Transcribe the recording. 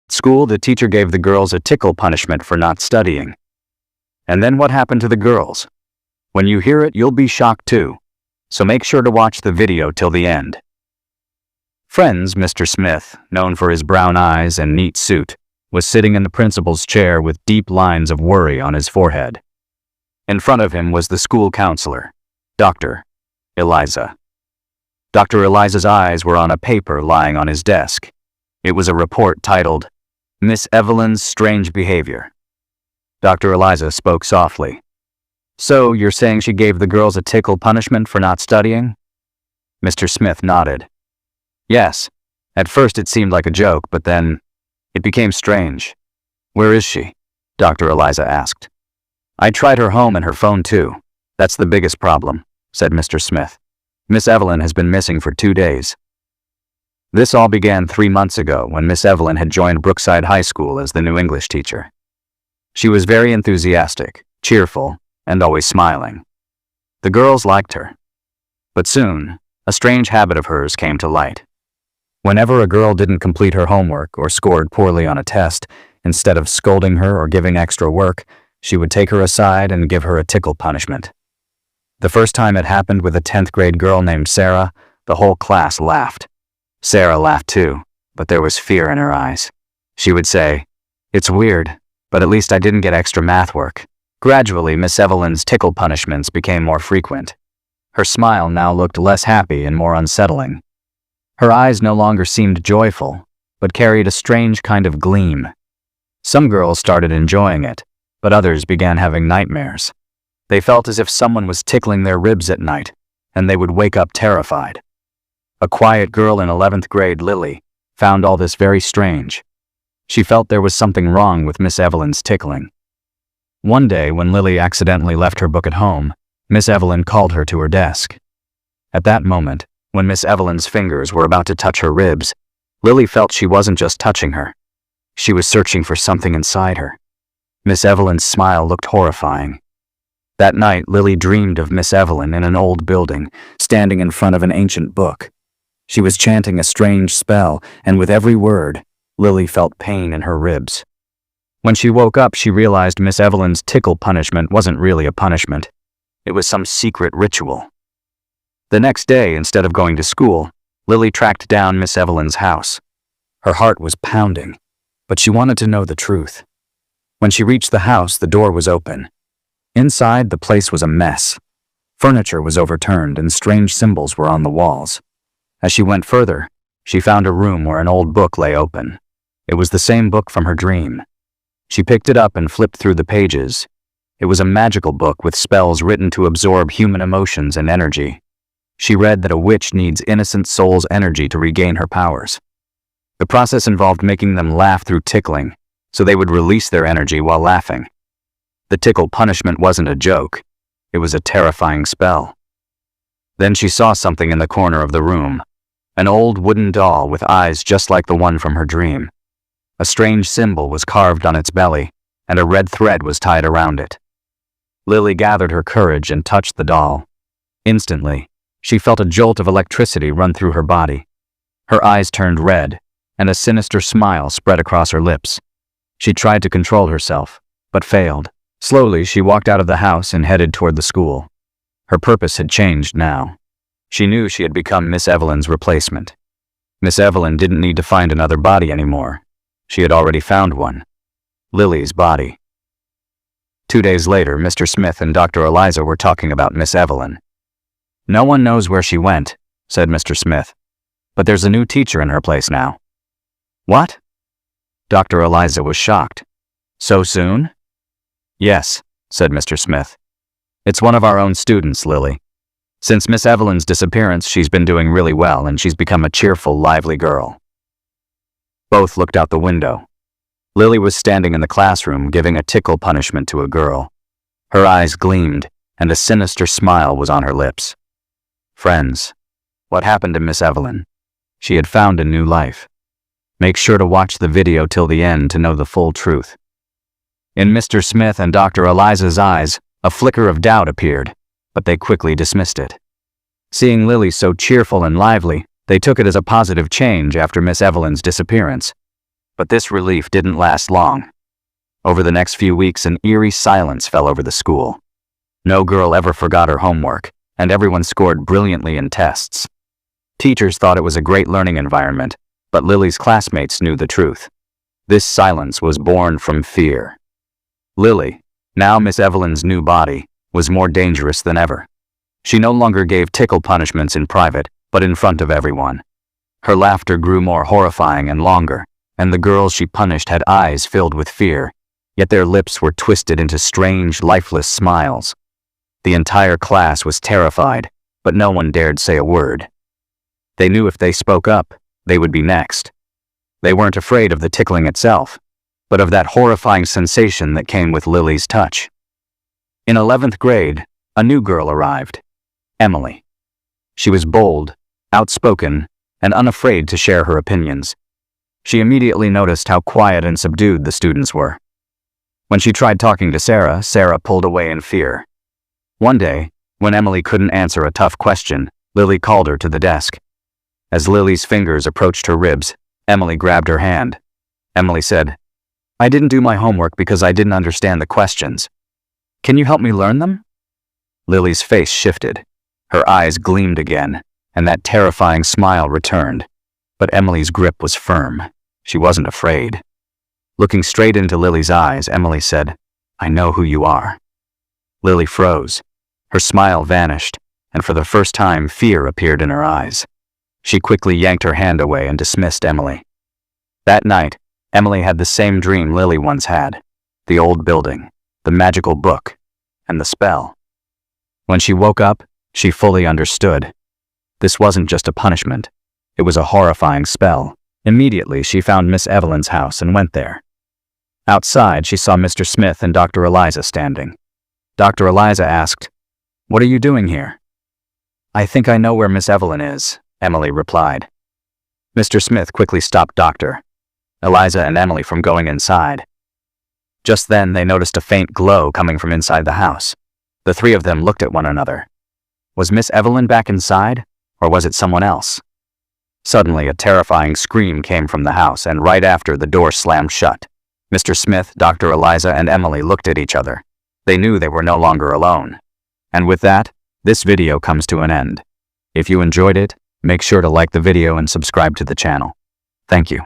At school, the teacher gave the girls a tickle punishment for not studying. And then what happened to the girls? When you hear it, you'll be shocked too. So make sure to watch the video till the end. Friends, Mr. Smith, known for his brown eyes and neat suit, was sitting in the principal's chair with deep lines of worry on his forehead. In front of him was the school counselor, Dr. Eliza. Dr. Eliza's eyes were on a paper lying on his desk. It was a report titled, Miss Evelyn's Strange Behavior. Dr. Eliza spoke softly. So, you're saying she gave the girls a tickle punishment for not studying? Mr. Smith nodded. Yes. At first it seemed like a joke, but then it became strange. Where is she? Dr. Eliza asked. I tried her home and her phone too. That's the biggest problem, said Mr. Smith. Miss Evelyn has been missing for 2 days. This all began 3 months ago when Miss Evelyn had joined Brookside High School as the new English teacher. She was very enthusiastic, cheerful, and always smiling. The girls liked her. But soon, a strange habit of hers came to light. Whenever a girl didn't complete her homework or scored poorly on a test, instead of scolding her or giving extra work, she would take her aside and give her a tickle punishment. The first time it happened with a 10th grade girl named Sarah, the whole class laughed. Sarah laughed too, but there was fear in her eyes. She would say, "It's weird, but at least I didn't get extra math work." Gradually, Miss Evelyn's tickle punishments became more frequent. Her smile now looked less happy and more unsettling. Her eyes no longer seemed joyful, but carried a strange kind of gleam. Some girls started enjoying it, but others began having nightmares. They felt as if someone was tickling their ribs at night, and they would wake up terrified. A quiet girl in 11th grade, Lily, found all this very strange. She felt there was something wrong with Miss Evelyn's tickling. One day, when Lily accidentally left her book at home, Miss Evelyn called her to her desk. At that moment, when Miss Evelyn's fingers were about to touch her ribs, Lily felt she wasn't just touching her. She was searching for something inside her. Miss Evelyn's smile looked horrifying. That night, Lily dreamed of Miss Evelyn in an old building, standing in front of an ancient book. She was chanting a strange spell, and with every word, Lily felt pain in her ribs. When she woke up, she realized Miss Evelyn's tickle punishment wasn't really a punishment. It was some secret ritual. The next day, instead of going to school, Lily tracked down Miss Evelyn's house. Her heart was pounding, but she wanted to know the truth. When she reached the house, the door was open. Inside, the place was a mess. Furniture was overturned and strange symbols were on the walls. As she went further, she found a room where an old book lay open. It was the same book from her dream. She picked it up and flipped through the pages. It was a magical book with spells written to absorb human emotions and energy. She read that a witch needs innocent souls' energy to regain her powers. The process involved making them laugh through tickling, so they would release their energy while laughing. The tickle punishment wasn't a joke. It was a terrifying spell. Then she saw something in the corner of the room. An old wooden doll with eyes just like the one from her dream. A strange symbol was carved on its belly, and a red thread was tied around it. Lily gathered her courage and touched the doll. Instantly, she felt a jolt of electricity run through her body. Her eyes turned red, and a sinister smile spread across her lips. She tried to control herself, but failed. Slowly, she walked out of the house and headed toward the school. Her purpose had changed now. She knew she had become Miss Evelyn's replacement. Miss Evelyn didn't need to find another body anymore. She had already found one. Lily's body. 2 days later, Mr. Smith and Dr. Eliza were talking about Miss Evelyn. "No one knows where she went," said Mr. Smith. "But there's a new teacher in her place now." "What?" Dr. Eliza was shocked. "So soon?" "Yes," said Mr. Smith. "It's one of our own students, Lily. Since Miss Evelyn's disappearance, she's been doing really well, and she's become a cheerful, lively girl." Both looked out the window. Lily was standing in the classroom giving a tickle punishment to a girl. Her eyes gleamed, and a sinister smile was on her lips. Friends, what happened to Miss Evelyn? She had found a new life. Make sure to watch the video till the end to know the full truth. In Mr. Smith and Dr. Eliza's eyes, a flicker of doubt appeared, but they quickly dismissed it. Seeing Lily so cheerful and lively, they took it as a positive change after Miss Evelyn's disappearance. But this relief didn't last long. Over the next few weeks, an eerie silence fell over the school. No girl ever forgot her homework, and everyone scored brilliantly in tests. Teachers thought it was a great learning environment, but Lily's classmates knew the truth. This silence was born from fear. Lily, now Miss Evelyn's new body, was more dangerous than ever. She no longer gave tickle punishments in private, but in front of everyone. Her laughter grew more horrifying and longer, and the girls she punished had eyes filled with fear, yet their lips were twisted into strange, lifeless smiles. The entire class was terrified, but no one dared say a word. They knew if they spoke up, they would be next. They weren't afraid of the tickling itself, but of that horrifying sensation that came with Lily's touch. In 11th grade, a new girl arrived, Emily. She was bold, outspoken, and unafraid to share her opinions. She immediately noticed how quiet and subdued the students were. When she tried talking to Sarah, Sarah pulled away in fear. One day, when Emily couldn't answer a tough question, Lily called her to the desk. As Lily's fingers approached her ribs, Emily grabbed her hand. Emily said, "I didn't do my homework because I didn't understand the questions. Can you help me learn them?" Lily's face shifted. Her eyes gleamed again, and that terrifying smile returned. But Emily's grip was firm. She wasn't afraid. Looking straight into Lily's eyes, Emily said, "I know who you are." Lily froze. Her smile vanished, and for the first time, fear appeared in her eyes. She quickly yanked her hand away and dismissed Emily. That night, Emily had the same dream Lily once had: the old building, the magical book, and the spell. When she woke up, she fully understood. This wasn't just a punishment. It was a horrifying spell. Immediately, she found Miss Evelyn's house and went there. Outside, she saw Mr. Smith and Dr. Eliza standing. Dr. Eliza asked, "What are you doing here?" "I think I know where Miss Evelyn is," Emily replied. Mr. Smith quickly stopped Dr. Eliza and Emily from going inside. Just then, they noticed a faint glow coming from inside the house. The three of them looked at one another. Was Miss Evelyn back inside, or was it someone else? Suddenly, a terrifying scream came from the house, and right after, the door slammed shut. Mr. Smith, Dr. Eliza, and Emily looked at each other. They knew they were no longer alone. And with that, this video comes to an end. If you enjoyed it, make sure to like the video and subscribe to the channel. Thank you.